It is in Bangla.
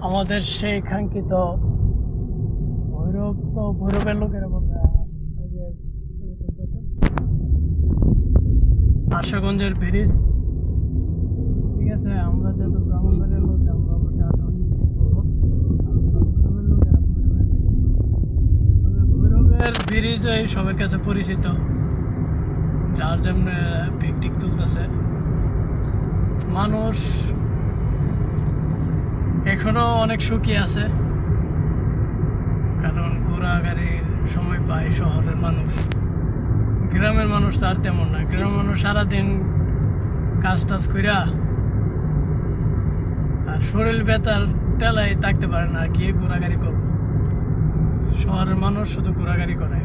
আমাদের সেই কাঙ্ক্ষিত ভৈরব, তো ভৈরবের লোকেরা বলবে এই যে ছবি তুলতেছে, আশাগঞ্জের ব্রিজ। ঠিক আছে, আমরা যেহেতু ব্রাহ্মণবাড়িয়ার লোক, আমরা অবশ্যই আশাগঞ্জের ব্রিজ বলবো। আর যারা ভৈরবের লোকেরা ভৈরবের ব্রিজ বলবো। তবে ভৈরবের ব্রিজ ওই সবার কাছে পরিচিত, যার যেমন পিকটিক তুলতেছে মানুষ এখনো অনেক সুখী আছে, কারণ ঘোরাঘুরির সময় পায় শহরের মানুষ। গ্রামের মানুষ তার তেমন না, গ্রামের মানুষ সারাদিন কাজ টাজ কইরা আর শরীর ব্যথার টেলায় থাকতে পারে না, আর কি ঘোরাঘুরি করবো। শহরের মানুষ শুধু ঘোরাঘুরি করে।